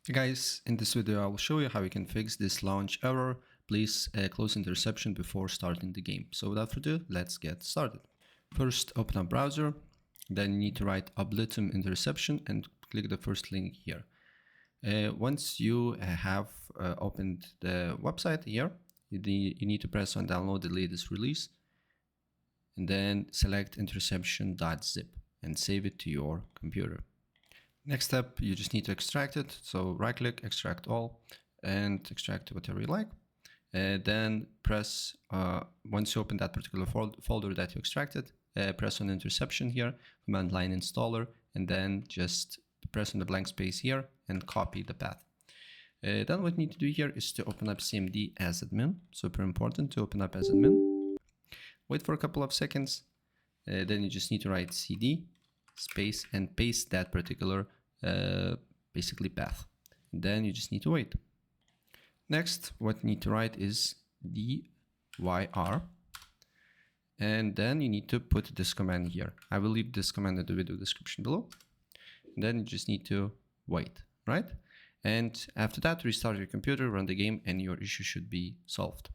Hey guys, in this video I will show you how you can fix this launch error. Please close interception before starting the game. So without further ado, let's get started. First, open up browser, then you need to write oblitum interception and click the first link here. Once you have opened the website here, you need to press on download the latest release and then select interception.zip and save it to your computer. Next step, you just need to extract it. So right click, extract all, and extract whatever you like. Then press, once you open that particular folder that you extracted, press on interception here, command line installer, and then just press on the blank space here and copy the path. Then what you need to do here is to open up CMD as admin. Super important to open up as admin. Wait for a couple of seconds. Then you just need to write cd space and paste that particular basically path. Then you just need to wait. Next, what you need to write is dir, and then you need to put this command here. I will leave this command in the video description below. And then you just need to wait, right? And after that, restart your computer, run the game, and your issue should be solved.